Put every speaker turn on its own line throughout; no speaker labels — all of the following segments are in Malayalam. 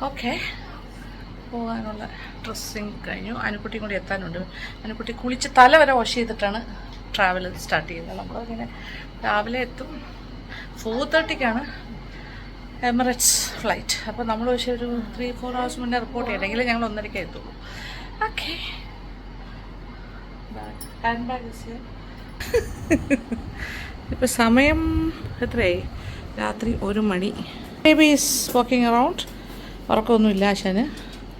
ഓക്കെ, പോകാനുള്ള ഡ്രസ്സിങ് കഴിഞ്ഞു. അനുക്കുട്ടിയും കൂടി എത്താനുണ്ട്. അനുക്കുട്ടി കുളിച്ച് തല വരെ വാഷ് ചെയ്തിട്ടാണ് ട്രാവൽ സ്റ്റാർട്ട് ചെയ്യുന്നത്. നമ്മളിങ്ങനെ രാവിലെ എത്തും. 4:30 എമിറേറ്റ്സ് ഫ്ലൈറ്റ്. അപ്പോൾ നമ്മൾ പക്ഷേ ഒരു 3-4 hours മുന്നേ റിപ്പോർട്ട് ചെയ്യണമെങ്കിൽ ഞങ്ങൾ 1:30 എത്തുള്ളൂ. Okay, hand bag. ഇപ്പോൾ സമയം എത്രയായി? രാത്രി 1 മണി. Baby is walking around. ഉറക്കമൊന്നുമില്ല ആശാന്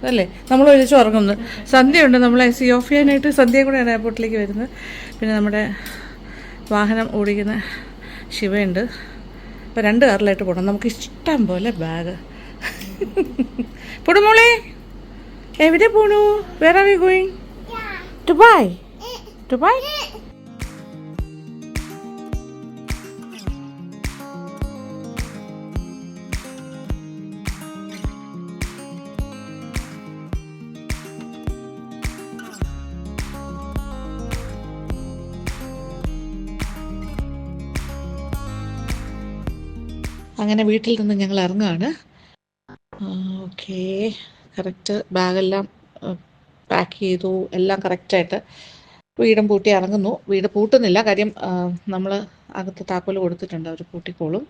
അല്ലേ? നമ്മൾ ഒഴിച്ച് ഉറങ്ങുന്നു. സന്ധ്യയുണ്ട്. നമ്മളെ സി ഓഫ് ചെയ്യാനായിട്ട് സന്ധ്യയും കൂടെയാണ് എയർപോർട്ടിലേക്ക് വരുന്നത്. പിന്നെ നമ്മുടെ വാഹനം ഓടിക്കുന്ന ശിവയുണ്ട്. അപ്പോൾ 2 കാറിലായിട്ട് പോകണം. നമുക്ക് ഇഷ്ടം പോലെ ബാഗ്. പൊടുമോളെ എവിടെ പോണു? Where are you going? Dubai. Dubai. അങ്ങനെ വീട്ടിൽ നിന്ന് ഞങ്ങൾ ഇറങ്ങുകയാണ്. ഓക്കെ, കറക്റ്റ് ബാഗെല്ലാം പാക്ക് ചെയ്തു. എല്ലാം കറക്റ്റായിട്ട് വീടും പൂട്ടി ഇറങ്ങുന്നു. വീട് പൂട്ടുന്നില്ല, കാര്യം നമ്മൾ അകത്ത് താക്കോൽ കൊടുത്തിട്ടുണ്ട്, അവർ പൂട്ടിക്കോളും.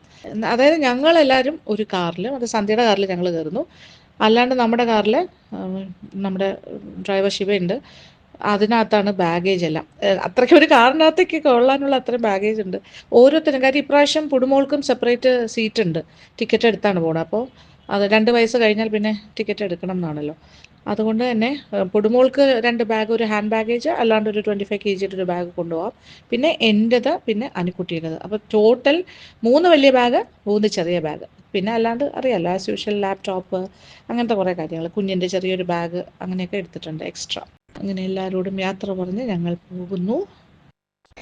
അതായത് ഞങ്ങളെല്ലാവരും ഒരു കാറിൽ, അത് സന്ധ്യയുടെ കാറിൽ ഞങ്ങൾ കയറുന്നു. അല്ലാണ്ട് നമ്മുടെ കാറിൽ നമ്മുടെ ഡ്രൈവർ ശിവയുണ്ട്. അതിനകത്താണ് ബാഗേജ് എല്ലാം. അത്രയ്ക്ക് ഒരു കാറിനകത്തേക്ക് കൊള്ളാനുള്ള അത്രയും ബാഗേജ് ഉണ്ട് ഓരോരുത്തരും. കാര്യം ഇപ്രാവശ്യം പുടുമോൾക്കും സെപ്പറേറ്റ് സീറ്റ് ഉണ്ട്. ടിക്കറ്റ് എടുത്താണ് പോകുന്നത്. അപ്പോൾ അത് 2 വയസ്സ് കഴിഞ്ഞാൽ പിന്നെ ടിക്കറ്റ് എടുക്കണം എന്നാണല്ലോ. അതുകൊണ്ട് തന്നെ പുടുമോൾക്ക് 2 ബാഗ്, ഒരു ഹാൻഡ് ബാഗേജ്, അല്ലാണ്ട് ഒരു 25 kg ഒരു ബാഗ് കൊണ്ടുപോകാം. പിന്നെ എൻ്റെത്, പിന്നെ അനുക്കുട്ടിയുടേത്. അപ്പോൾ ടോട്ടൽ 3 വലിയ ബാഗ്, 3 ചെറിയ ബാഗ്. പിന്നെ അല്ലാണ്ട് അറിയാമല്ലോ, ആസ് യൂഷ്വൽ ലാപ്ടോപ്പ്, അങ്ങനത്തെ കുറേ കാര്യങ്ങൾ, കുഞ്ഞിൻ്റെ ചെറിയൊരു ബാഗ്, അങ്ങനെയൊക്കെ എടുത്തിട്ടുണ്ട് എക്സ്ട്രാ. അങ്ങനെ എല്ലാവരോടും യാത്ര പറഞ്ഞ് ഞങ്ങൾ പോകുന്നു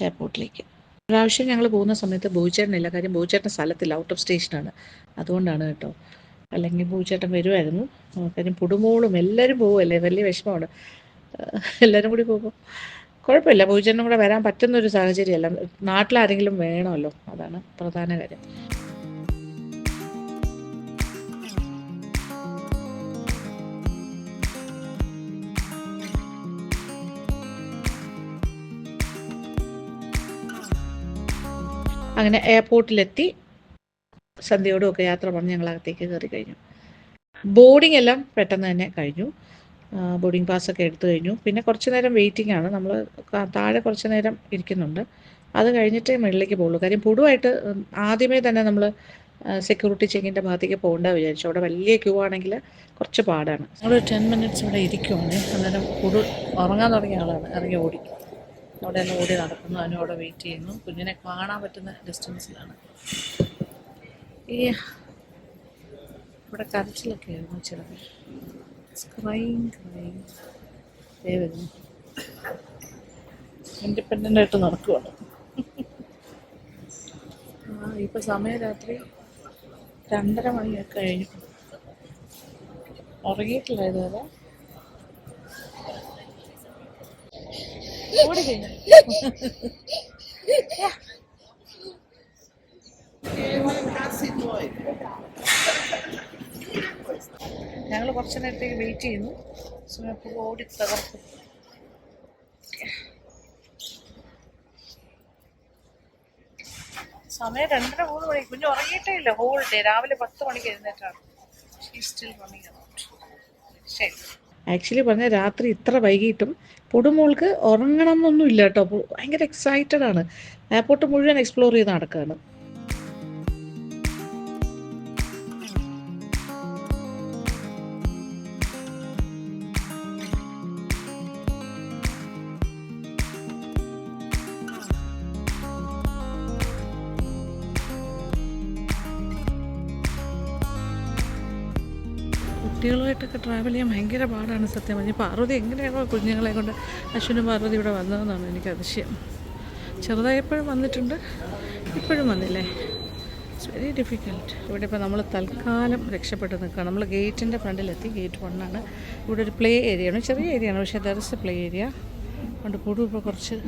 എയർപോർട്ടിലേക്ക്. പ്രാവശ്യം ഞങ്ങൾ പോകുന്ന സമയത്ത് ബോയിച്ചേട്ടനില്ല. കാര്യം ബോയിച്ചേട്ടൻ സ്ഥലത്തില്ല, ഔട്ട് ഓഫ് സ്റ്റേഷനാണ്. അതുകൊണ്ടാണ് കേട്ടോ. അല്ലെങ്കിൽ ബോയിച്ചേട്ടൻ വരുമായിരുന്നു. കാര്യം പുടുമോളും എല്ലാവരും പോകുമല്ലേ, വലിയ വിഷമമാണ്. എല്ലാവരും കൂടി പോകുമ്പോൾ കുഴപ്പമില്ല. ബോയിച്ചേട്ടനും കൂടെ വരാൻ പറ്റുന്നൊരു സാഹചര്യമല്ല. നാട്ടിലാരെങ്കിലും വേണമല്ലോ, അതാണ് പ്രധാന കാര്യം. അങ്ങനെ എയർപോർട്ടിലെത്തി സന്ധ്യയോടുമൊക്കെ യാത്ര പറഞ്ഞ് ഞങ്ങൾ അകത്തേക്ക് കയറി കഴിഞ്ഞു. ബോർഡിംഗ് എല്ലാം പെട്ടെന്ന് തന്നെ കഴിഞ്ഞു. ബോർഡിംഗ് പാസ്സൊക്കെ എടുത്തു കഴിഞ്ഞു. പിന്നെ കുറച്ച് നേരം വെയിറ്റിംഗ് ആണ്. നമ്മൾ താഴെ കുറച്ച് നേരം ഇരിക്കുന്നുണ്ട്. അത് കഴിഞ്ഞിട്ടേ മുകളിലേക്ക് പോകുള്ളൂ. കാര്യം പുടുവായിട്ട് ആദ്യമേ തന്നെ നമ്മൾ സെക്യൂരിറ്റി ചെക്കിൻ്റെ ഭാഗത്തേക്ക് പോകേണ്ട വിചാരിച്ചു. അവിടെ വലിയ ക്യൂ ആണെങ്കിൽ കുറച്ച് പാടാണ്. നമ്മൾ 10 minutes ഇവിടെ ഇരിക്കുവാണ്. അന്നേരം പുടു ഉറങ്ങാൻ തുടങ്ങിയ ആളാണ്. ഇറങ്ങി ഓടി. അവിടെ എല്ലാം ഓടി നടക്കുന്നു. അതിനും അവിടെ വെയിറ്റ് ചെയ്യുന്നു. കുഞ്ഞിനെ കാണാൻ പറ്റുന്ന ഡിസ്റ്റൻസിലാണ്. ഈ ഇവിടെ കരച്ചിലൊക്കെ ആയിരുന്നു ചിലത്. വരുന്നു. ഇൻഡിപെൻഡൻ്റ് ആയിട്ട് നടക്കുവാണ്. ഇപ്പം സമയം രാത്രി 2:30 മണിയൊക്കെ കഴിഞ്ഞു. ഉറങ്ങിയിട്ടില്ല ഇതുവരെ. ഓടിക്കഴിഞ്ഞു. ഞങ്ങൾ കുറച്ച് നേരത്തേക്ക് വെയിറ്റ് ചെയ്യുന്നു. സമയപ്പോൾ ഓടി തകർക്കും. സമയം 2:30-3 മണി. കുഞ്ഞ് ഉറങ്ങിയിട്ടേ ഇല്ല ഹോൾ ഡേ. രാവിലെ 10 മണിക്ക് എഴുന്നേറ്റാണ്. ആക്ച്വലി പറഞ്ഞാൽ രാത്രി ഇത്ര വൈകിട്ടും പുടുമോൾക്ക് ഉറങ്ങണം എന്നൊന്നും ഇല്ല കേട്ടോ. ഭയങ്കര എക്സൈറ്റഡ് ആണ്. എയർപോർട്ട് മുഴുവൻ എക്സ്പ്ലോർ ചെയ്ത് നടക്കുകയാണ്. കുട്ടികളുമായിട്ടൊക്കെ ട്രാവൽ ചെയ്യാൻ ഭയങ്കര പാടാണ് സത്യം പറഞ്ഞാൽ. പാർവതി എങ്ങനെയാണോ കുഞ്ഞുങ്ങളെ കൊണ്ട് അശ്വിനും പാർവതി ഇവിടെ വന്നതെന്നാണ് എനിക്ക് അതിശയം. ചെറുതായപ്പോഴും വന്നിട്ടുണ്ട്, ഇപ്പോഴും വന്നില്ലേ. It's very difficult. ഇവിടെ ഇപ്പോൾ നമ്മൾ തൽക്കാലം രക്ഷപ്പെട്ട് നിൽക്കുകയാണ്. നമ്മൾ ഗേറ്റിൻ്റെ ഫ്രണ്ടിലെത്തി. ഗേറ്റ് 1 ആണ്. ഇവിടെ ഒരു പ്ലേ ഏരിയയാണ്, ചെറിയ ഏരിയയാണ്, പക്ഷേ there is A play area. അതുകൊണ്ട് പുടു ഇപ്പോൾ കുറച്ച്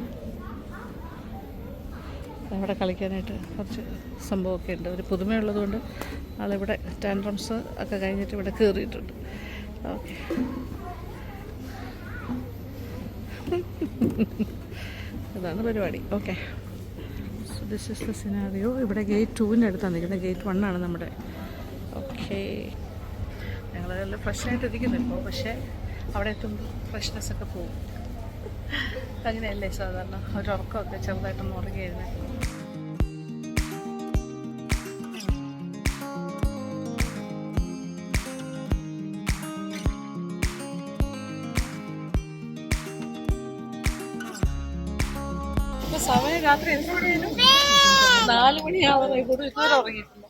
അവിടെ കളിക്കാനായിട്ട് കുറച്ച് സംഭവമൊക്കെ ഉണ്ട്. ഒരു പുതുമയുള്ളതുകൊണ്ട് ആളിവിടെ ടാൻഡ്രംസ് ഒക്കെ കഴിഞ്ഞിട്ട് ഇവിടെ കയറിയിട്ടുണ്ട്. ഓക്കെ, അതാണ് പരിപാടി. Okay, so this is the scenario. ഇവിടെ ഗേറ്റ് 2-ൻ്റെ അടുത്താണ് നിൽക്കുന്നത്. ഗേറ്റ് 1 ആണ് നമ്മുടെ. ഓക്കെ, ഞങ്ങളെല്ലാം ഫ്രഷായിട്ടിരിക്കുന്നു ഇപ്പോൾ. പക്ഷേ അവിടെ എത്തുമ്പോൾ ഫ്രഷ്നെസ്സൊക്കെ പോകും. അങ്ങനെയല്ലേ സാധാരണ. ഒരു ഉറക്കമൊക്കെ ചെറുതായിട്ടൊന്ന് ഉറങ്ങിയായിരുന്നു. സമയം രാത്രി 4 മണിയാവുന്ന ഇതുവരെ ഉറങ്ങിയിട്ടില്ല.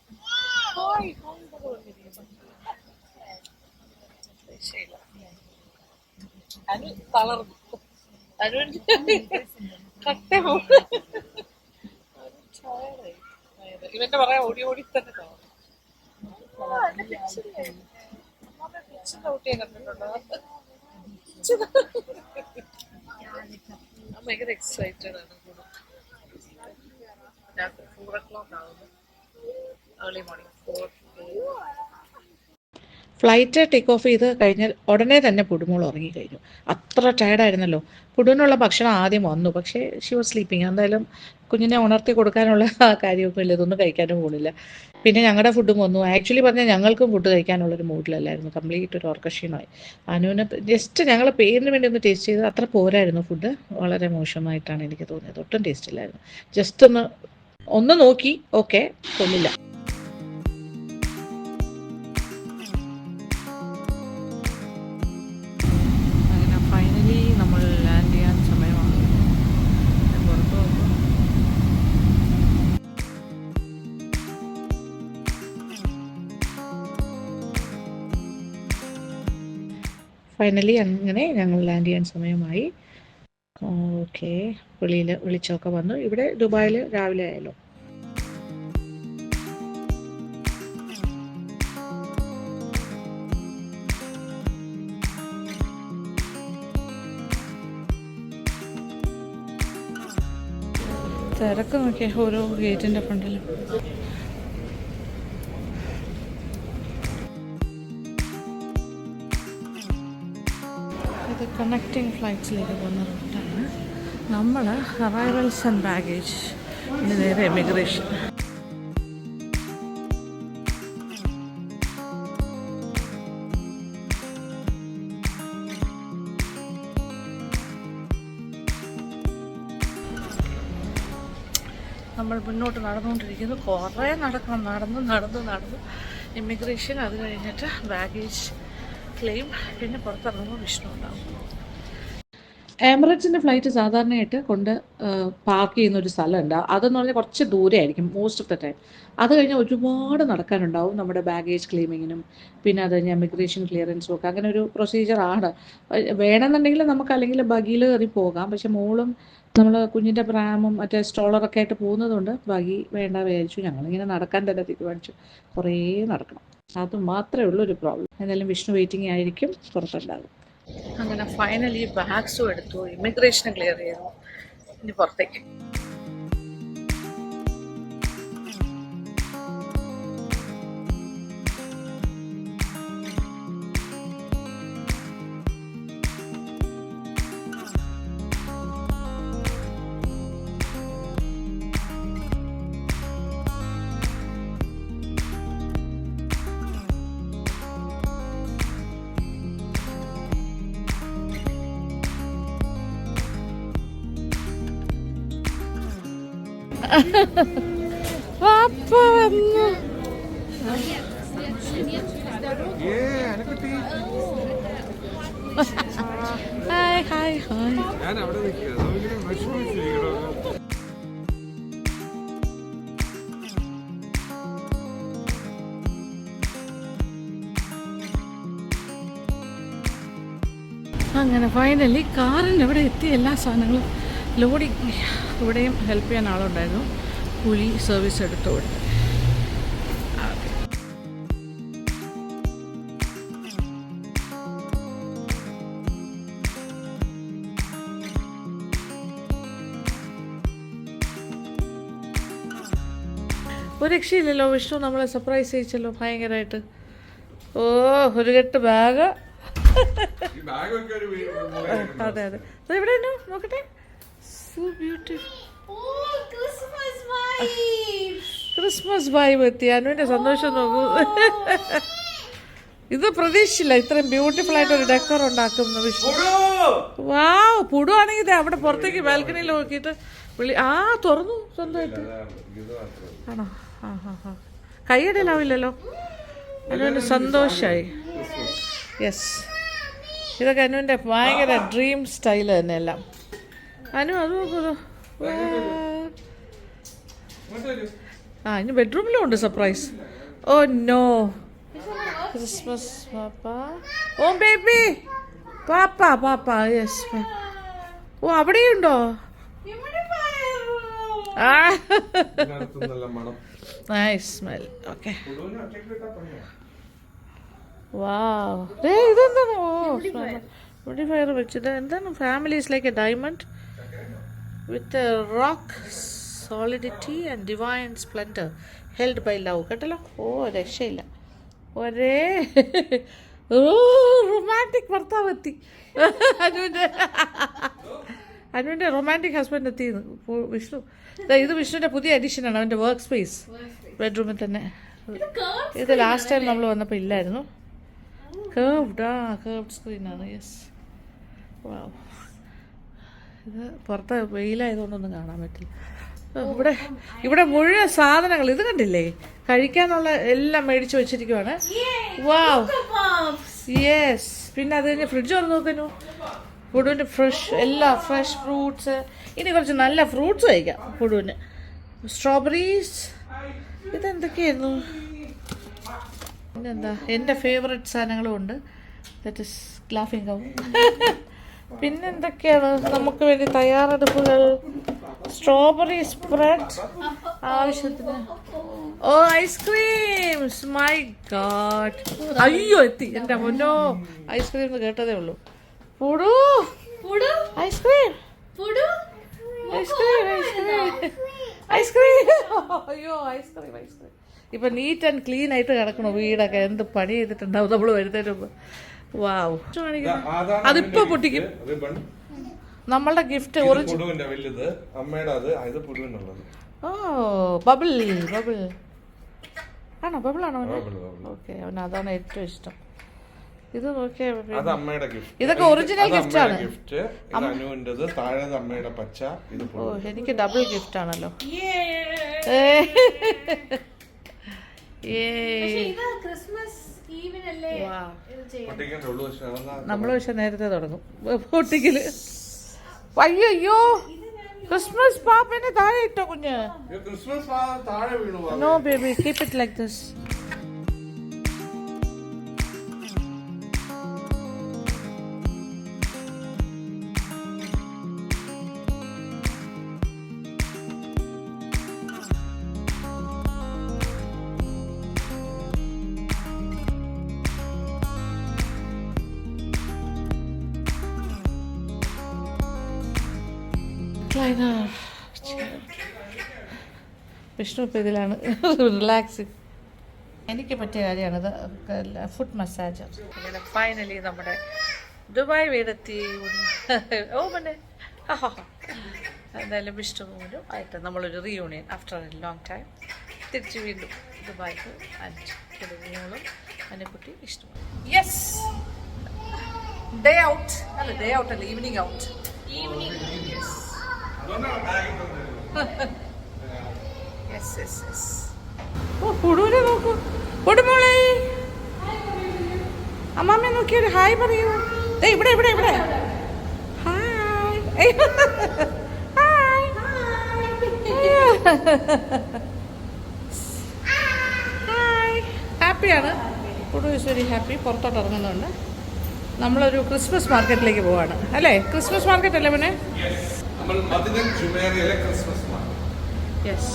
അനു തളർന്നു. ഇവന്റെ പറയാ ഓടി ഓടി തന്നെ ഊട്ടിയെ കണ്ടിട്ടുണ്ടോ? ഭയങ്കര എക്സൈറ്റഡ് ആണ്. രാത്രി 4 o'clock ആവുന്നു. Early morning 4. Flight take off ചെയ്ത് കഴിഞ്ഞാൽ ഉടനെ തന്നെ പുടുമോൾ ഉറങ്ങിക്കഴിഞ്ഞു. അത്ര ടയർഡായിരുന്നല്ലോ. പുടുവിനുള്ള ഭക്ഷണം ആദ്യം വന്നു, പക്ഷേ ഷി വാസ് സ്ലീപ്പിങ്. എന്തായാലും കുഞ്ഞിനെ ഉണർത്തി കൊടുക്കാനുള്ള കാര്യമൊന്നുമില്ല, ഇതൊന്നും കഴിക്കാനും പോകുന്നില്ല. പിന്നെ ഞങ്ങളുടെ ഫുഡും വന്നു. ആക്ച്വലി പറഞ്ഞാൽ ഞങ്ങൾക്കും ഫുഡ് കഴിക്കാനുള്ളൊരു മൂഡിലല്ലായിരുന്നു. കംപ്ലീറ്റ് ഒരു ഓർക്കക്ഷീണമായി. അനുവിന് ജസ്റ്റ് ഞങ്ങൾ പേരിന് വേണ്ടി ഒന്ന് ടേസ്റ്റ് ചെയ്ത് അത്ര പോരായിരുന്നു. ഫുഡ് വളരെ മോശമായിട്ടാണ് എനിക്ക് തോന്നിയത്. ഒട്ടും ടേസ്റ്റ് ഇല്ലായിരുന്നു. ജസ്റ്റ് ഒന്ന് നോക്കി, ഓക്കെ, കൊള്ളില്ല. ഫൈനലി അങ്ങനെ ഞങ്ങൾ ലാൻഡ് ചെയ്യാൻ സമയമായി. ഓക്കെ, വെളിയിൽ വിളിച്ചൊക്കെ വന്നു. ഇവിടെ ദുബായിൽ രാവിലെ ആയല്ലോ. തിരക്ക് നോക്കിയേ ഓരോ ഗേറ്റിൻ്റെ ഫ്രണ്ടിലും. ഇത് കണക്റ്റിംഗ് ഫ്ലൈറ്റ്സിലേക്ക് പോകുന്ന റൂട്ടാണ്. നമ്മൾ അറൈവൽസ് ആൻഡ് ബാഗേജ്, ഇനി നേരെ എമിഗ്രേഷൻ. നമ്മൾ മുന്നോട്ട് നടന്നുകൊണ്ടിരിക്കുന്നു. കുറേ നടന്നു ഇമിഗ്രേഷൻ, അത് കഴിഞ്ഞിട്ട് ബാഗേജ് ക്ലെയിം, പിന്നെ പുറത്തിറങ്ങുമ്പോൾ വിഷ്ണു ഉണ്ടാകും. എമിറേറ്റ്സിൻ്റെ ഫ്ലൈറ്റ് സാധാരണയായിട്ട് കൊണ്ട് പാർക്ക് ചെയ്യുന്ന ഒരു സ്ഥലമുണ്ട്. അതെന്ന് പറഞ്ഞാൽ കുറച്ച് ദൂരെ ആയിരിക്കും മോസ്റ്റ് ഓഫ് ദ ടൈം. അത് കഴിഞ്ഞാൽ ഒരുപാട് നടക്കാനുണ്ടാവും നമ്മുടെ ബാഗേജ് ക്ലെയിമിങ്ങിനും, പിന്നെ അത് കഴിഞ്ഞ് എമിഗ്രേഷൻ ക്ലിയറൻസും ഒക്കെ. അങ്ങനെ ഒരു പ്രൊസീജിയറാണ്. വേണമെന്നുണ്ടെങ്കിൽ നമുക്ക് അല്ലെങ്കിൽ ബഗിയിൽ കയറി പോകാം. പക്ഷെ മോളും നമ്മൾ കുഞ്ഞിൻ്റെ പ്രാമും മറ്റേ സ്ട്രോളറൊക്കെ ആയിട്ട് പോകുന്നതുകൊണ്ട് ബഗി വേണ്ട വിചാരിച്ചു. ഞങ്ങളിങ്ങനെ നടക്കാൻ തന്നെ തീരുമാനിച്ചു. കുറേ നടക്കണം, അത് മാത്രമേ ഉള്ളൂ ഒരു പ്രോബ്ലം. എന്തായാലും വിഷ്ണു വെയിറ്റിംഗ് ആയിരിക്കും, പുറത്തുണ്ടാകും. അങ്ങനെ ഫൈനലി ബാഗ്സും എടുത്തു, ഇമിഗ്രേഷൻ ക്ലിയർ ചെയ്തു, ഇനി പുറത്തേക്ക്. പാപ്പ വന്നു. Hi hi hi. അങ്ങനെ ഫൈനലി കാറിൻ്റെ അവിടെ എത്തി. എല്ലാ സാധനങ്ങളും ലോഡിങ്. ഇവിടെയും ഹെൽപ്പ് ചെയ്യാൻ ആളുണ്ടായിരുന്നു. പുലി സർവീസ് എടുത്തു കൊടുത്തു. ഒരു രക്ഷയില്ലല്ലോ വിഷ്ണു, നമ്മളെ സർപ്രൈസ് ചെയ്യിച്ചല്ലോ ഭയങ്കരമായിട്ട്. ഓ, ഒരു കെട്ട് ബാഗ്. അതെ അതെ, എവിടെ നോക്കട്ടെ. So beautiful. ക്രിസ്മസ് വൈബ് എത്തി. അനുവിൻ്റെ സന്തോഷം നോക്കൂ. ഇത് പ്രതീക്ഷിച്ചില്ല ഇത്രയും ബ്യൂട്ടിഫുൾ ആയിട്ട് ഒരു ഡെക്കർ ഉണ്ടാക്കുന്നു വിഷ്ണു. വാവ്, പുടുവാണെങ്കിൽ അവിടെ പുറത്തേക്ക് ബാൽക്കണിയിൽ നോക്കിയിട്ട് തുറന്നു സ്വന്തമായിട്ട്. ആണോ? കൈയടലാവില്ലല്ലോ. അനുവിന് സന്തോഷമായി. യെസ്, ഇതൊക്കെ അനുവിൻ്റെ ഭയങ്കര ഡ്രീം സ്റ്റൈൽ തന്നെ എല്ലാം. അനു അത് നോക്കൂ. ഇനി ബെഡ്റൂമിലും ഉണ്ട് സർപ്രൈസ്. ഓ നോ, ക്രിസ്മസ് പാപ്പ. ഓ ബേബി, പാപ്പ. യെസ്. ഓ അവിടെയുണ്ടോ? Nice smell. ഓക്കെ. വാവ്, ഇതെന്താണ്? ബ്യൂട്ടിഫയർ വെച്ചത് എന്താണ്? Families like a diamond with rock solidity and divine splendour held by love. കേട്ടല്ലോ. ഓ രക്ഷയില്ല. ഒരേ റൊമാൻറ്റിക് ഭർത്താവ് എത്തി. അനുവിൻ്റെ റൊമാൻറ്റിക് ഹസ്ബൻഡ് എത്തിയെന്ന് വിഷ്ണു. ഇത് വിഷ്ണുവിൻ്റെ പുതിയ എഡിഷനാണ്, അവൻ്റെ വർക്ക് സ്പേസ് ബെഡ്റൂമിൽ തന്നെ. ഇത് ലാസ്റ്റ് ടൈം നമ്മൾ വന്നപ്പോൾ ഇല്ലായിരുന്നു. കേർവ്ഡ് സ്ക്രീനാണ്. യെസ്. വാവ്, ഇത് പുറത്ത് വെയിലായതുകൊണ്ടൊന്നും കാണാൻ പറ്റില്ല. ഇവിടെ മുഴുവൻ സാധനങ്ങൾ ഇത് കണ്ടില്ലേ, കഴിക്കാനുള്ള എല്ലാം മേടിച്ചു വെച്ചിരിക്കുവാണ്. വാവ്, യെസ്. പിന്നെ അത് കഴിഞ്ഞ് ഫ്രിഡ്ജ് തുറന്ന് നോക്കുന്നു. പുടുവിൻ്റെ ഫ്രഷ് ഫ്രൂട്ട്സ്. ഇനി കുറച്ച് നല്ല ഫ്രൂട്ട്സ് കഴിക്കാം പുടുവിന്. സ്ട്രോബെറീസ്. ഇതെന്തൊക്കെയായിരുന്നു? പിന്നെന്താ, എൻ്റെ ഫേവറേറ്റ് സാധനങ്ങളും ഉണ്ട്. ദാറ്റ് ഇസ് ലാഫിംഗ് കൗ. പിന്നെന്തൊക്കെയാണ് നമുക്ക് വേണ്ടി തയ്യാറെടുപ്പുകൾ? സ്ട്രോബെറി സ്പ്രെഡ് ആവശ്യത്തിന്. ഓ ഐസ്ക്രീംസ്. മൈ ഗാഡ്, അയ്യോ എത്തി എൻ്റെ പൊന്നോ. ഐസ്ക്രീം എന്ന് കേട്ടതേ ഉള്ളൂ. പുടു ഐസ്ക്രീം. അയ്യോ ഐസ്ക്രീം. ഇപ്പൊ നീറ്റ് ആൻഡ് ക്ലീൻ ആയിട്ട് കിടക്കണോ വീടൊക്കെ? എന്ത് പണി ചെയ്തിട്ടുണ്ടാവും നമ്മൾ വരുന്നതിന് മുമ്പ്. വാവ്, അതിപ്പോ പൊട്ടിക്കും. നമ്മളുടെ ഗിഫ്റ്റ് ഓ ബബിൾ ആണോ? ബബിളാണോ? ഓക്കെ, അവന് അതാണ് ഏറ്റവും ഇഷ്ടം. ഇത് നോക്കിയാ, ഇതൊക്കെ ഒറിജിനൽ ഗിഫ്റ്റ് ആണ്. ഓ, എനിക്ക് ഡബിൾ ഗിഫ്റ്റ് ആണല്ലോ. നമ്മള് പക്ഷെ നേരത്തെ തുടങ്ങും പൊട്ടിക്കല്. അയ്യോ, ക്രിസ്മസ് പാപ്പനെ താഴെ ഇട്ടോ കുഞ്ഞ്. No baby, keep it like this. Vishnu ഇപ്പം ഇതിലാണ് റിലാക്സിങ്. എനിക്ക് പറ്റിയ കാര്യമാണിത്, ഫുഡ് മസാജർ. അങ്ങനെ ഫൈനലി നമ്മുടെ ദുബായ് വീടെത്തി. ഓ പിന്നെ എന്തായാലും വിഷ്ണുവിനും ആയിട്ട് നമ്മളൊരു reunion after a long time തിരിച്ച് വീണ്ടും ദുബായ്ക്ക്. കുടുംബങ്ങളും Anukutty Vishnu. Yes, day out അല്ല, ഈവനിങ് ഔട്ട്. പുടുവിനെ നോക്കൂ. പുടുമോളെ, അമ്മാമ്മ നോക്കിയൊരു ഹായ് പറയൂ. ഇവിടെ ഹായ്. ഹാപ്പിയാണ്. Pudu is very happy. പുറത്തോട്ട് ഇറങ്ങുന്നുണ്ട്. നമ്മളൊരു ക്രിസ്മസ് മാർക്കറ്റിലേക്ക് പോവാണ് അല്ലേ? ക്രിസ്മസ് മാർക്കറ്റ് അല്ലേ പിന്നെ? യെസ്.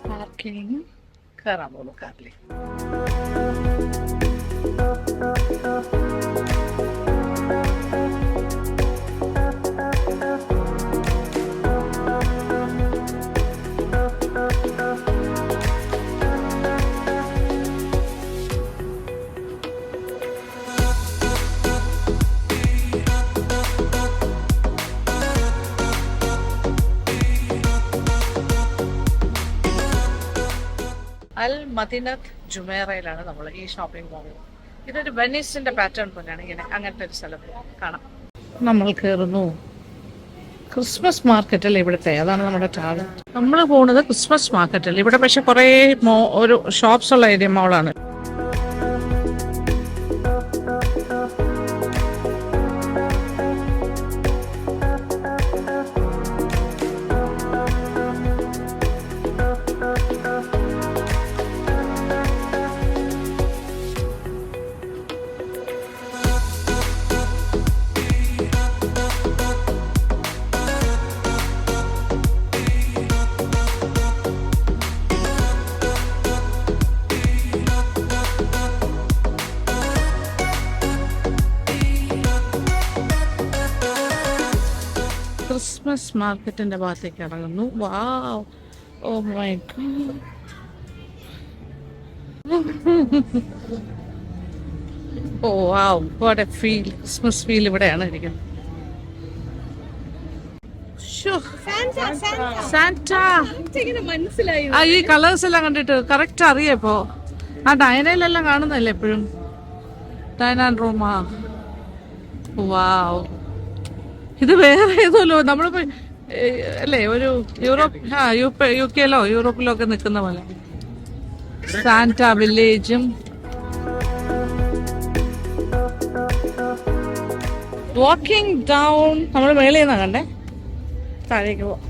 പാർക്കിംഗ് കയറാൻ പോകുന്നു കാറിലേക്ക്. അൽ മദീനത്ത് ജുമേറയിലാണ് നമ്മൾ ഈ ഷോപ്പിംഗ് മോൾ. ഇതൊരു വെനീസിന്റെ പാറ്റേൺ പോലെയാണ്, ഇങ്ങനെ അങ്ങനത്തെ ഒരു സ്ഥലത്ത് കാണാം. നമ്മൾ കയറുന്നു ക്രിസ്മസ് മാർക്കറ്റിൽ. ഇവിടുത്തെ അതാണ് നമ്മുടെ ടാർഗറ്റ്. നമ്മൾ പോകുന്നത് ക്രിസ്മസ് മാർക്കറ്റിൽ. ഇവിടെ പക്ഷെ കുറേ ഒരു ഷോപ്സ് ഉള്ള ഏരിയ മോളാണ്. ക്രിസ്മസ് മാർക്കറ്റിന്റെ ഭാഗത്തേക്ക് ഇറങ്ങുന്നു. Wow, oh my god. Oh wow, what a feel. Christmas feel ഇവിടെയാണ് ഇരിക്കുന്നത്. ഈ കളേഴ്സ് എല്ലാം കണ്ടിട്ട് കറക്റ്റ് അറിയപ്പോ. ആ ഡയനയിലെല്ലാം കാണുന്നല്ലേ എപ്പോഴും. ഡയന റോമാ. വാവ്, ഇത് വേറെ ഏതോല്ലോ നമ്മളിപ്പോ അല്ലേ ഒരു യു കെയിലോ യൂറോപ്പിലോ ഒക്കെ നിൽക്കുന്ന പോലെ. സാന്റ വില്ലേജും വാക്കിംഗ് ഡൗൺ. നമ്മൾ മേളിൽ നിന്നാ കണ്ടേ, താഴേക്ക് പോവാം.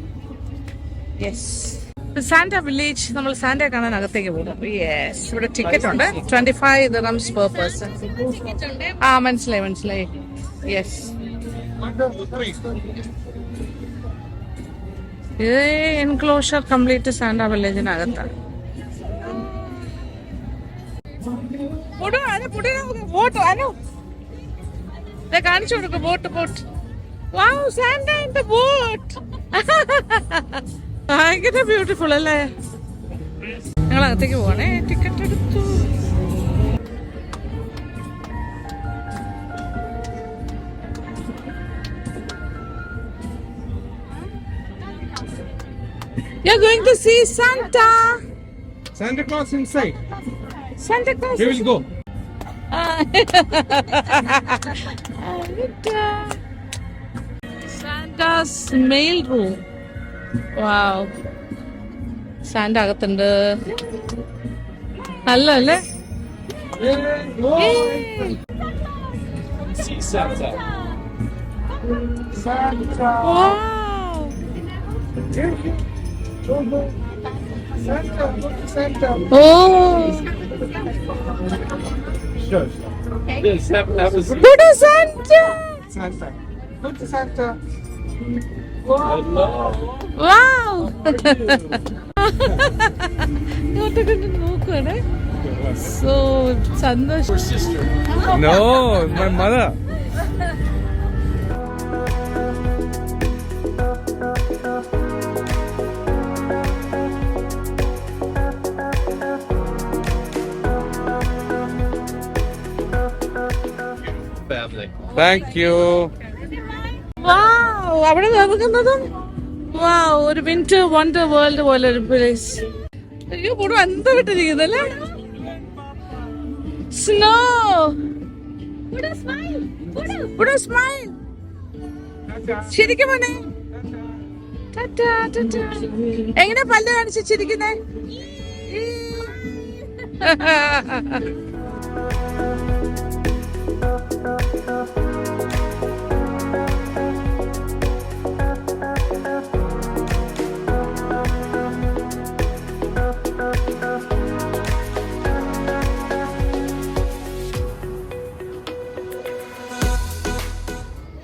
Yes, Santa village. നമ്മൾ സാന്റ കാണാൻ അകത്തേക്ക് പോകും. യെസ്, ഇവിടെ ടിക്കറ്റ് ഉണ്ട്. 25 dirhams per person. ആ മനസ്സിലായി. യെസ്, ഇത് എൻക്ലോഷർ കംപ്ലീറ്റ് സാന്റ വില്ലേജിനകത്താണ്. കാണിച്ചു കൊടുക്കും. Boat. Wow, Santa in the boat. ഭയങ്കര ബ്യൂട്ടിഫുൾ അല്ലേ. ഞങ്ങൾ അകത്തേക്ക് പോവാണേ. ടിക്കറ്റ് എടുത്തു. You're going to see Santa.
Santa Claus inside.
Santa Claus.
Here we go.
Santa's mail room. Wow. Santa അകത്തുണ്ട്. നല്ലല്ലേ?
See Santa.
Wow.
Santa, look to Santa.
Oh.
Sure. Yes, that was
Go to Santa.
Santa. Look to Santa.
Wow. ഇങ്ങോട്ടൊക്കെ നോക്കുവാണേ. So സന്തോഷം.
Her sister. No, my mother. Thank you.
Wow, അവിടെ നടക്കുന്നതും ഒരു വിന്റർ വണ്ടർ വേൾഡ് പോലെ ഒരു പ്ലേസ്. അയ്യോ, പൂടും എന്താ വിട്ടിരിക്കുന്നല്ലേ. സ്നോ. സ്മൈൽ. ശരിക്കും മോനെ. എങ്ങനെ പല്ല് കാണിച്ച് ചിരിക്കുന്നേ.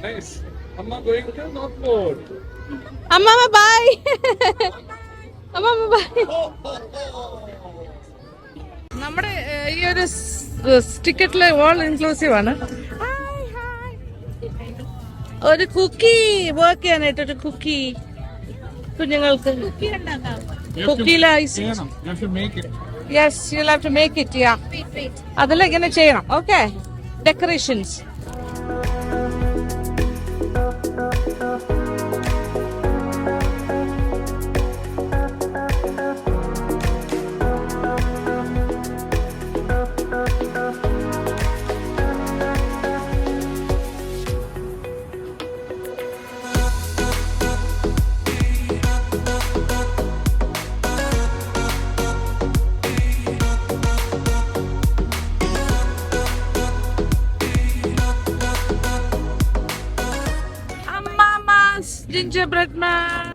Nice. Amma going to North Pole.
അമ്മാമ്മ ബൈ. അമ്മാമ്മ ബൈ. നമ്മുടെ ഈ ഒരു ടിക്കറ്റില് ഓൾ ഇൻക്ലൂസീവ് ആണ്. ഒരു കുക്കി വർക്ക് ചെയ്യാനായിട്ട് ഒരു കുക്കി കുഞ്ഞുങ്ങൾക്ക്. കുക്കിയിലെ ice. Yes, you have to make it. Yeah, അതെല്ലാം ഇങ്ങനെ ചെയ്യണം. Okay, decorations. gingerbread man.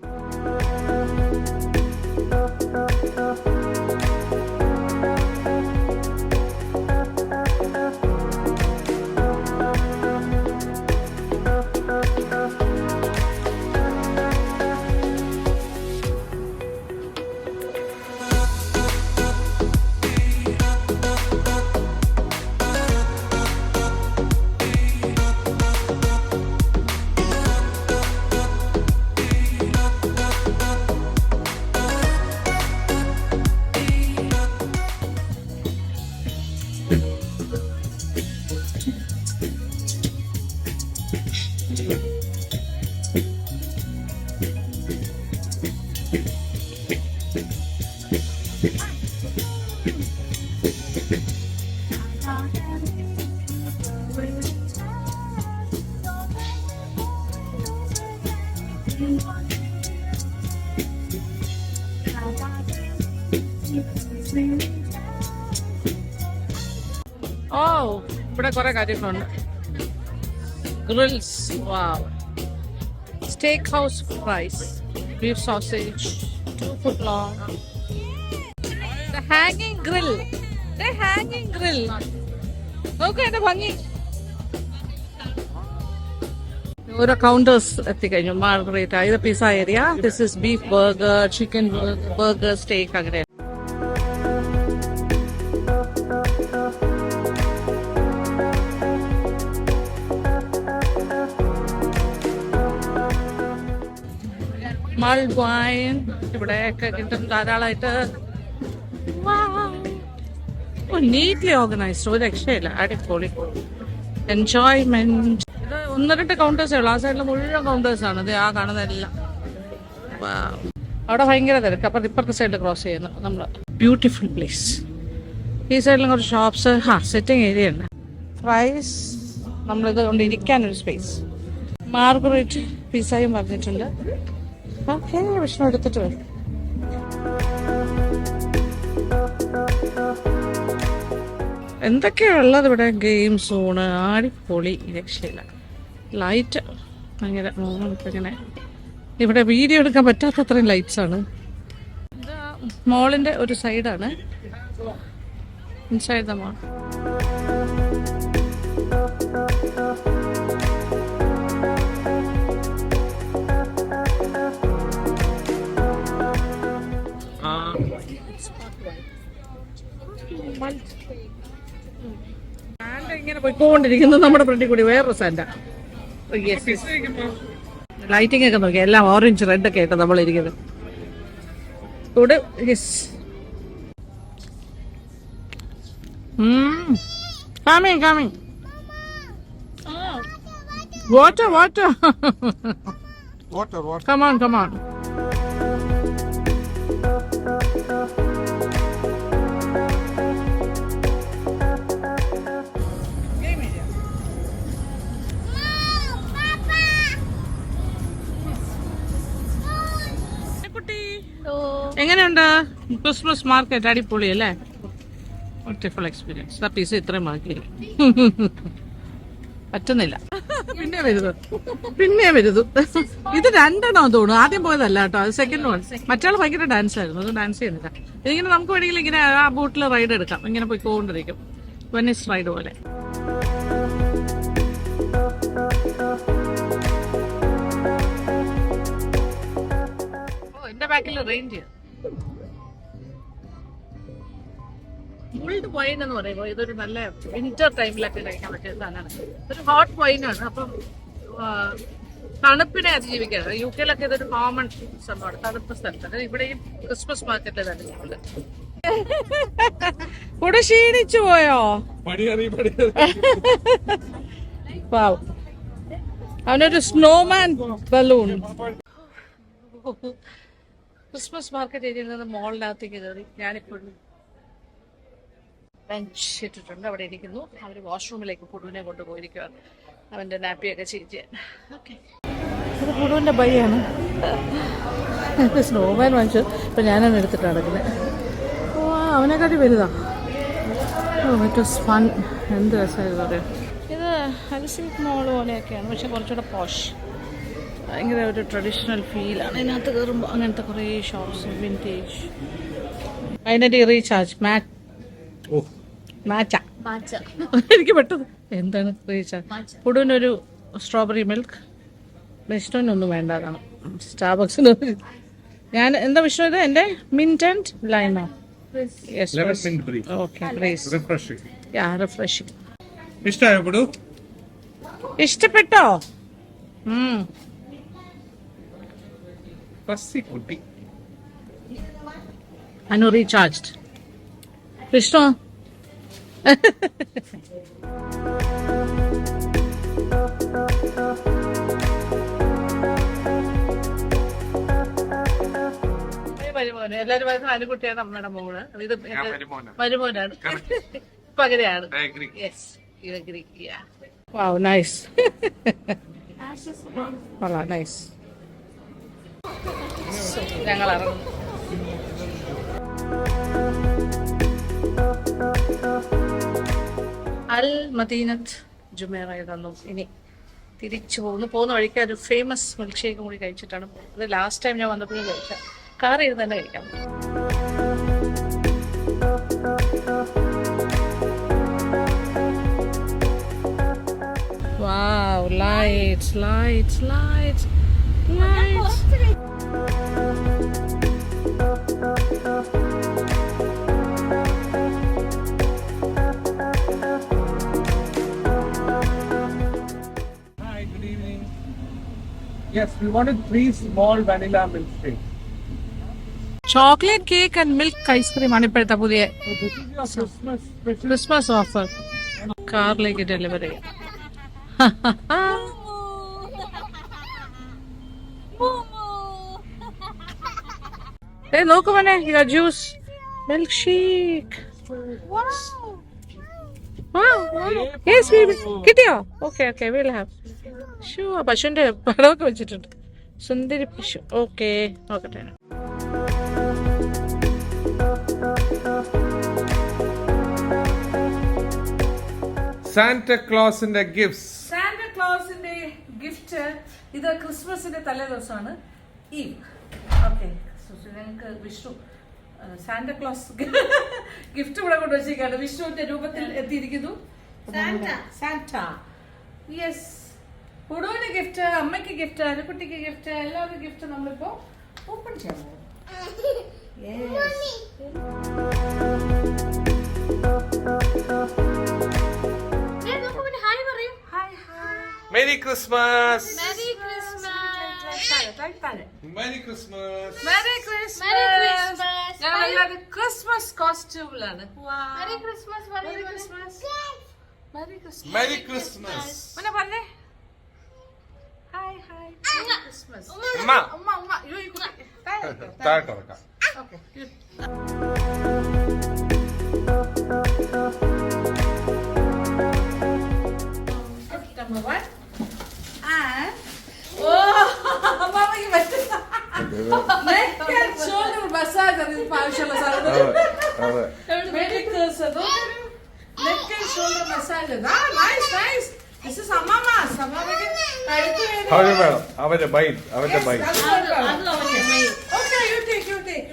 Oh, ഇവിടെ കുറെ കാര്യങ്ങളുണ്ട്. Grills, wow. Steakhouse fries, beef sausage, 2 foot long. The hanging grill. The hanging grill. നോക്ക് എന്റെ ഭംഗി. ഓരോ കൗണ്ടേഴ്സ് എത്തിക്കഴിഞ്ഞു. മാർഗരേറ്റ ഇത് pizza area. This is beef burger, chicken burger, steak അങ്ങനെ. മൾഡ് വൈൻ ഇവിടെയൊക്കെ കിട്ടും ധാരാളമായിട്ട്. നീറ്റ്ലി ഓർഗനൈസ്ഡ്, ഒരു രക്ഷയില്ല, അടിപൊളി എൻജോയ്മെന്റ്. ഇത് 1-2 കൗണ്ടേഴ്സേ ഉള്ളൂ. ആ സൈഡിൽ മുഴുവൻ കൗണ്ടേഴ്സ് ആണ്. ഇത് ആ കാണുന്നതെല്ലാം. അവിടെ ഭയങ്കര തിരക്ക്. അപ്പം ഇപ്പുറത്തെ സൈഡിൽ ക്രോസ് ചെയ്യുന്നു നമ്മൾ. Beautiful place. ഈ സൈഡിലും കുറച്ച് ഷോപ്സ്, സിറ്റിംഗ് ഏരിയ ഉണ്ട്. ഫ്രൈസ്, നമ്മളിത് കൊണ്ട് ഇരിക്കാനൊരു സ്പേസ്. മാർഗരേറ്റ് പിസ്സയും പറഞ്ഞിട്ടുണ്ട്. ഓക്കെ, വിഷ്ണു എടുത്തിട്ട് വരും. എന്തൊക്കെയാ ഉള്ളത് ഇവിടെ? ഗെയിം സോണ്, ആടിപ്പൊളി, രക്ഷയില്ല. ലൈറ്റ് ഭയങ്കര ഇങ്ങനെ. ഇവിടെ വീഡിയോ എടുക്കാൻ പറ്റാത്തത്രയും ലൈറ്റ്സ് ആണ്. ഇത് മോളിന്റെ ഒരു സൈഡാണ്. ഇൻസൈഡ് ദ മോൾ. ഇങ്ങനെ പോയിക്കൊണ്ടിരിക്കുന്നത് നമ്മുടെ ഫ്രണ്ടിൽ കൂടി വേറൊരു സാൻഡ. ലൈറ്റിംഗ് ഒക്കെ നോക്കി, എല്ലാം ഓറഞ്ച് റെഡ് ഒക്കെ ആയിട്ട് നമ്മളിരിക്കുന്നത്. കൂടെ വാട്ടർ come on. എങ്ങനെയുണ്ട് ക്രിസ്മസ് മാർക്കറ്റ്? അടിപൊളി അല്ലേ? Beautiful experience. ആ പീസ് ഇത്രയും മാർക്കില്ല, പറ്റുന്നില്ല. പിന്നെ വരുതു. ഇത് 2 തോന്നുന്നു. ആദ്യം പോയതല്ല കേട്ടോ, അത് സെക്കൻഡ് വൺ. മറ്റാൾ ഭയങ്കര ഡാൻസ് ആയിരുന്നു, അത് ഡാൻസ് ചെയ്യുന്നില്ല. ഇതിങ്ങനെ നമുക്ക് വേണമെങ്കിൽ ഇങ്ങനെ ആ ബോട്ടിൽ റൈഡ് എടുക്കാം. ഇങ്ങനെ പോയിക്കൊണ്ടിരിക്കും, വെനീസ് റൈഡ് പോലെ. എന്റെ ബാക്കിൽ റേഞ്ച് മുൾഡ് വൈൻ എന്ന് പറയുമ്പോൾ ഇതൊരു നല്ല വിന്റർ ടൈമിലൊക്കെ കഴിക്കാൻ പറ്റിയ സാധനമാണ്. ഇതൊരു ഹോട്ട് വൈനാണ്. അപ്പം തണുപ്പിനെ അതിജീവിക്കാറ്. UK ഇതൊരു കോമൺ സംഭവമാണ്, തണുപ്പ് സ്ഥലത്ത്. ഇവിടെ ഈ ക്രിസ്മസ് മാർക്കറ്റിൽ തന്നെ ഞങ്ങള് കൂടെ ക്ഷീണിച്ചു പോയോ? അവനൊരു സ്നോമാൻ ബലൂൺ. ക്രിസ്മസ് മാർക്കറ്റ് ഏരിയയിൽ നിന്ന് മോളിനകത്തേക്ക് കയറി. ഞാനിപ്പോഴും ബെഞ്ച് ഇട്ടിട്ടുണ്ട്, അവിടെ ഇരിക്കുന്നു. അവർ വാഷ്റൂമിലേക്ക് പുടുവിനെ കൊണ്ടുപോയിരിക്കുകയാണ്, അവൻ്റെ നാപ്പിയൊക്കെ ചേഞ്ച് ചെയ്യാൻ. ഓക്കെ, ഇത് പുടുവിൻ്റെ ബൈയാണ്. സ്നോമാൻ വാങ്ങിച്ചു. ഇപ്പം ഞാനാണ് എടുത്തിട്ട് നടക്കുന്നത്. ഓ, അവനെക്കാട്ടി വലുതാ. ഓ, ഇറ്റ് വാസ് ഫൺ. എന്ത് രസമായിരുന്നു പറയാം. ഇത് അൽസീഫ് മോൾ പോലെയൊക്കെയാണ്, പക്ഷെ കുറച്ചുകൂടെ പോഷ്. ഭയങ്കര ഒരു ട്രഡീഷണൽ ഫീലാണ് ഇതിനകത്ത് കയറുമ്പോൾ. അങ്ങനത്തെ കുറേ shops, vintage. Finally recharge matcha. എനിക്ക് പെട്ടത് എന്താണ് റീചാർജ്. പുടുവിനൊരു സ്ട്രോബെറി മിൽക്ക്, വിഷ്ണുവിനൊന്നും വേണ്ടതാണ്. സ്റ്റാർബക്സിന് ഞാൻ എന്താ വിഷ്ണു ഇത് എൻ്റെ മിന്റ് ആൻഡ് ലൈമോ.
Lemon mint brie.
Okay please.
Refreshing.
Refreshing.
ഇഷ്ടമായോ പുടു?
ഇഷ്ടപ്പെട്ടോ?
ഫസ്സി കുട്ടി.
അനു റീചാർജ്ഡ്. വിഷ്ണു മരുമോന്. എല്ലാരും പറയുന്നത് അനുകുട്ടിയാണ് അമ്മയുടെ മോള്. ഇത് മരുമോനാണ്. ഇപ്പൊ അങ്ങനെയാണ്. Yes, you agree. Wow, nice. Voilà, nice. ഞങ്ങൾ ഇറങ്ങും. അൽ മദീനത്ത് ജുമേറ തന്നു. ഇനി തിരിച്ചു പോകുന്ന വഴിക്ക് ഒരു ഫേമസ് മിൽക്ക് ഷേക്കും കൂടി കഴിച്ചിട്ടാണ്. അത് ലാസ്റ്റ് ടൈം ഞാൻ വന്നപ്പോഴും കഴിക്കാം. കാർ ചെയ്ത് തന്നെ കഴിക്കാം. Wow, lights, lights, lights, lights.
Hi, good evening. Yes, we wanted 3 small vanilla milkshakes.
Chocolate cake and milk ice cream ആണ് ഇപ്പോഴത്തെ പുതിയ
So this is your Christmas special.
Christmas offer. കാറിലേക്ക് ഡെലിവറി ചെയ്യാം. നോക്കൂ മോനെ, your juice milk shake. Yes baby, കിട്ടിയോ? Okay okay, will have. ഷൂ, പശുവിന്റെ പടമൊക്കെ വെച്ചിട്ടുണ്ട്. സുന്ദരി പശു. ഓക്കെ, നോക്കട്ടെ.
Santa Clausന്റെ gifts.
സാന്റാക്ലോസിന്റെ ഗിഫ്റ്റ്. ഇത് ക്രിസ്മസിന്റെ തലേ ദിവസമാണ്. ഈവ്. ഓക്കെ, ഞങ്ങൾക്ക് വിഷ്ണു സാന്റാക്ലോസ് ഗിഫ്റ്റ് ഇവിടെ കൊണ്ടുവച്ചിരിക്കുകയാണ്. വിഷ്ണുവിന്റെ രൂപത്തിൽ എത്തിയിരിക്കുന്നു. സാന്റ. യെസ്. പുടുവിന് ഗിഫ്റ്റ്, അമ്മയ്ക്ക് ഗിഫ്റ്റ്, അനുക്കുട്ടിക്ക് ഗിഫ്റ്റ്, എല്ലാവരും ഗിഫ്റ്റ് നമ്മളിപ്പോ ഓപ്പൺ ചെയ്യാൻ പോകും.
Merry Christmas.
Merry Christmas.
Merry Christmas.
Merry Christmas.
Merry Christmas.
ഞങ്ങളെല്ലാവരും Christmas കോസ്റ്റ്യൂമിലാണ്.
Merry Christmas.
Merry Christmas. Merry Christmas.
Merry Christmas.
മോനെ പറഞ്ഞേ ഹായ് ഹായ്. Merry Christmas.
അമ്മ
ഉമ്മ ഉമ്മ യു യു
താഴോട്ട് ഇറക്കാം.
ഓക്കെ. Number 1 and അമ്മാമ്മയ്ക്ക് പറ്റുന്ന neck and shoulder massage ആണ് ഇപ്പൊ ആവശ്യമുള്ള സാധനം. Medicals അത് neck and shoulder massage. Nice, nice. This is അമ്മാമ്മ. അമ്മാമ്മയ്ക്ക് കഴുത്ത് വേദന.
അവന്റെ ബൈറ്റ്.
Okay, you take.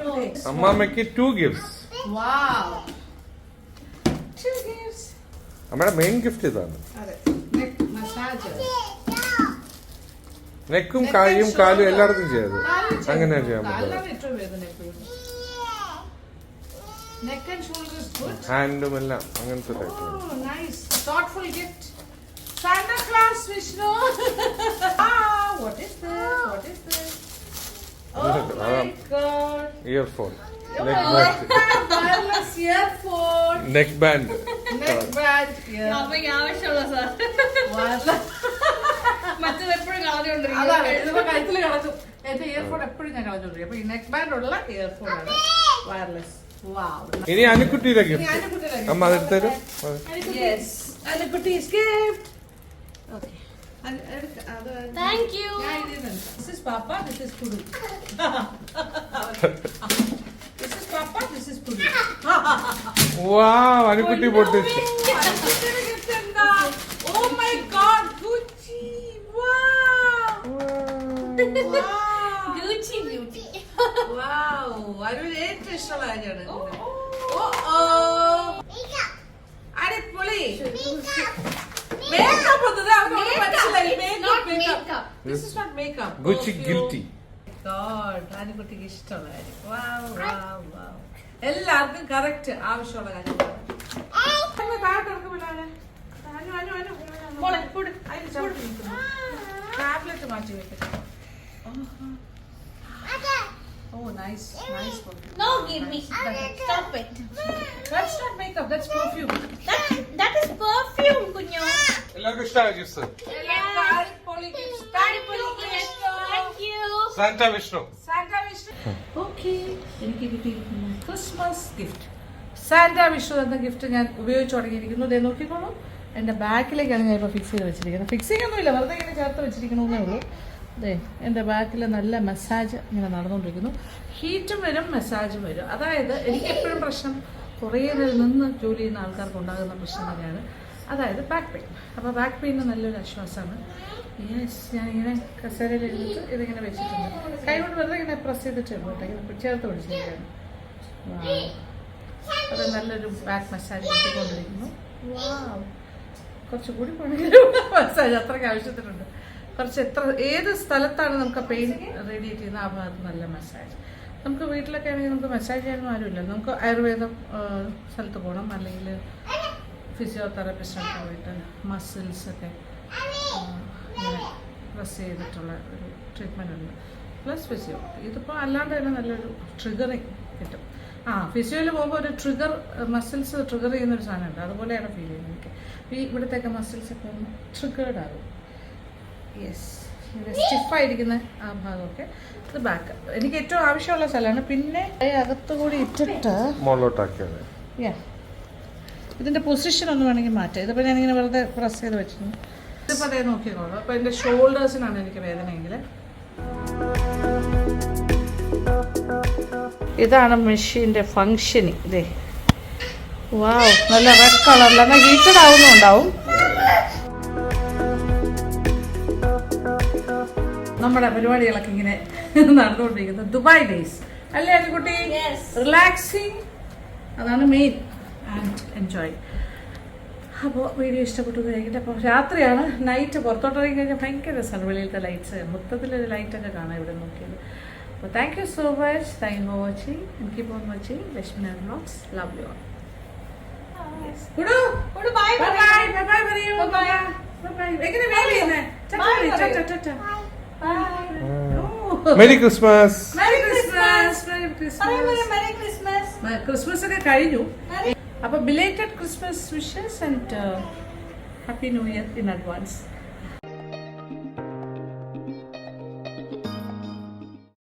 അമ്മാമ്മയ്ക്ക് 2 gifts.
Wow. 2 gifts.
നമ്മുടെ മെയിൻ ഗിഫ്റ്റ് ഇതാണ്.
അതെ, neck massage.
നെക്കും കാലും എല്ലായിടത്തും ചെയ്യത് അങ്ങനെ ചെയ്യാൻ പറ്റും.
Neck and shoulders good.
ഹാൻഡും എല്ലാം അങ്ങനത്തെ type.
Oh, nice. Thoughtful gift. Santa Claus, Vishnu. What is this? Oh my God.
Earphone,
Wireless earphone.
Neck band.
Neck band.
അമ്മയ്ക്ക് ആവശ്യമുള്ള സാർ
Wireless.
മറ്റത് എപ്പോഴും കളഞ്ഞോണ്ടിരിക്കും.
അതാണ് ഇതിപ്പോ കഴുത്തിൽ കളഞ്ഞു. എന്റെ ഇയർഫോൺ എപ്പോഴും ഞാൻ കളഞ്ഞോണ്ടിരിക്കും. അപ്പൊ ഈ നെക്ക് ബാൻഡ് ഉള്ള ഇയർഫോൺ ആണ് വയർലെസ്.
ഇനി അനുക്കുട്ടിയുടെ ഗിഫ്റ്റ്. അമ്മ അതെടുത്തരും.
Yes. Anukutis gift. Okay.
Thank you.
This is Papa, this is Pudu. This is Papa, this is Pudu.
വാവ്, അനുക്കുട്ടി പൊട്ടിച്ചു.
Oh my God, Gucci. Wow.
Gucci beauty.
അരുവിന് ഏറ്റവും ഇഷ്ടമുള്ള കാര്യമാണ് അടിപൊളി മേക്കപ്പ് മേക്കപ്പ്
Gucci guilty.
ആനിക്കുട്ടിക്ക് ഇഷ്ടമുള്ള കാര്യം എല്ലാവർക്കും കറക്റ്റ് ആവശ്യമുള്ള കാര്യം ടാബ്ലറ്റ് മാറ്റി വെക്കട്ടെ Oh, nice perfume.
No, give me. Stop it.
That's not makeup, that's perfume.
That is perfume, kunyo.
എല്ലാവർക്കും ഇഷ്ടമായ juice
Thank you.
Santa Vishnu.
Okay, എനിക്ക് കിട്ടിയിരിക്കുന്നു ക്രിസ്മസ് ഗിഫ്റ്റ്. സാന്റ വിഷു എന്ന ഗിഫ്റ്റ് ഞാൻ ഉപയോഗിച്ച് തുടങ്ങിയിരിക്കുന്നു. ദേ നോക്കിക്കോളൂ, എൻ്റെ ബാക്കിലേക്കാണ് ഞാൻ ഇപ്പോൾ ഫിക്സ് ചെയ്ത് വെച്ചിരിക്കുന്നത്. ഫിക്സിംഗ് ഒന്നുമില്ല, വെറുതെ ഇങ്ങനെ ചേർത്ത് വെച്ചിരിക്കണമെന്നേ ഉള്ളൂ. അതെ, എൻ്റെ ബാക്കിൽ നല്ല മസാജ് ഇങ്ങനെ നടന്നുകൊണ്ടിരിക്കുന്നു. ഹീറ്റും വരും മസാജും വരും. അതായത് എനിക്ക് എപ്പോഴും പ്രശ്നം കുറേ നേരം നിന്ന് ജോലി ചെയ്യുന്ന ആൾക്കാർക്ക് ഉണ്ടാകുന്ന പ്രശ്നം തന്നെയാണ്, അതായത് ബാക്ക് പെയിൻ. അപ്പോൾ ബാക്ക് പെയിന് നല്ലൊരു ആശ്വാസമാണ്. യെസ്, ഞാനിങ്ങനെ കസേരയിൽ ഇരുന്നിട്ട് ഇതിങ്ങനെ വെച്ചിട്ടുണ്ട്. കൈ കൊണ്ട് വെറുതെ ഇങ്ങനെ പ്രസ് ചെയ്തിട്ടുണ്ട് കേട്ടോ, ഇങ്ങനെ ചേർത്ത് പിടിച്ചിരിക്കുകയാണ്. അത് നല്ലൊരു ബാക്ക് മസാജ് കിട്ടിക്കൊണ്ടിരിക്കുന്നു. കുറച്ചുകൂടി പണിയൊരു മസാജ് അത്രയ്ക്ക് ആവശ്യത്തിനുണ്ട്. കുറച്ച് ഏത് സ്ഥലത്താണ് നമുക്ക് ആ പെയിൻ റേഡിയേറ്റ് ചെയ്യുന്ന ആ ഭാഗത്ത് നല്ല മസാജ്. നമുക്ക് വീട്ടിലൊക്കെ ആണെങ്കിൽ നമുക്ക് മസാജ് ചെയ്യാനൊന്നും ആരുമില്ല. നമുക്ക് ആയുർവേദം സ്ഥലത്ത് പോകണം, അല്ലെങ്കിൽ ഫിസിയോതെറാപ്പിസ്റ്റിനൊക്കെ പോയിട്ട് മസിൽസൊക്കെ ഇങ്ങനെ പ്രസ് ചെയ്തിട്ടുള്ള ഒരു ട്രീറ്റ്മെൻ്റ് ഉണ്ട്, പ്ലസ് ഫിസിയോ. ഇതിപ്പോൾ അല്ലാണ്ട് തന്നെ നല്ലൊരു ട്രിഗറിങ് കിട്ടും. ഫിസിയോയിൽ പോകുമ്പോൾ ഒരു ട്രിഗർ, മസിൽസ് ട്രിഗർ ചെയ്യുന്നൊരു സാധനമുണ്ട്, അതുപോലെയാണ് ഫീൽ ചെയ്യുന്നത് എനിക്ക്. ഈ ഇവിടുത്തെയൊക്കെ മസിൽസൊക്കെ ഒന്ന് ട്രിഗേർഡ് ആകും. യെസ്, സ്റ്റിഫായിരിക്കുന്ന ആ ഭാഗമൊക്കെ. ഇത് ബാക്ക് എനിക്ക് ഏറ്റവും ആവശ്യമുള്ള സ്ഥലമാണ്. പിന്നെ അകത്തുകൂടി ഇട്ടിട്ട്
മുകളിലോട്ടാക്കിയത്.
ഇതിൻ്റെ പൊസിഷൻ ഒന്ന് വേണമെങ്കിൽ മാറ്റാം. ഇതിപ്പോൾ ഞാനിങ്ങനെ വെറുതെ പ്രസ് ചെയ്ത് വെച്ചിരുന്നു. ഇതിപ്പോൾ അതേ നോക്കിക്കോളൂ. അപ്പോൾ എൻ്റെ ഷോൾഡേഴ്സിനാണ് എനിക്ക് വേദനയെങ്കിൽ. ഇതാണ് മെഷീൻ്റെ ഫങ്ഷനിങ്. ഇതേ, വാവ്, നല്ല റെഡ് കളറിൽ എന്നാൽ ഹീറ്റഡ് ആവുന്നുണ്ടാവും. നമ്മുടെ പരിപാടികളൊക്കെ ഇങ്ങനെ നടന്നുകൊണ്ടിരിക്കുന്നത്. ദുബായ് ഡേയ്സ് അല്ലേ അനുകുട്ടി? റിലാക്സിങ്, അതാണ് മെയിൻ, ആൻഡ് എൻജോയ്. അപ്പോൾ വീഡിയോ ഇഷ്ടപ്പെട്ടു കഴിക്കട്ടെ. അപ്പോൾ രാത്രിയാണ്, നൈറ്റ് പുറത്തോട്ടിറങ്ങി കഴിഞ്ഞാൽ ഭയങ്കര രസമാണ്. വെളിയിലത്തെ ലൈറ്റ്സ്, മൊത്തത്തിലൊരു ലൈറ്റൊക്കെ കാണാം ഇവിടെ നോക്കിയത്. അപ്പോൾ thank you so much. Thank you for watching and keep on watching Lakshmi Narayanan vlogs. Love you all.
Bye.
എങ്ങനെ വേല ചെയ്യുന്നേ?
Merry Christmas.
ക്രിസ്മസ് ഒക്കെ കഴിഞ്ഞു. അപ്പൊ belated Christmas wishes and happy new year in advance.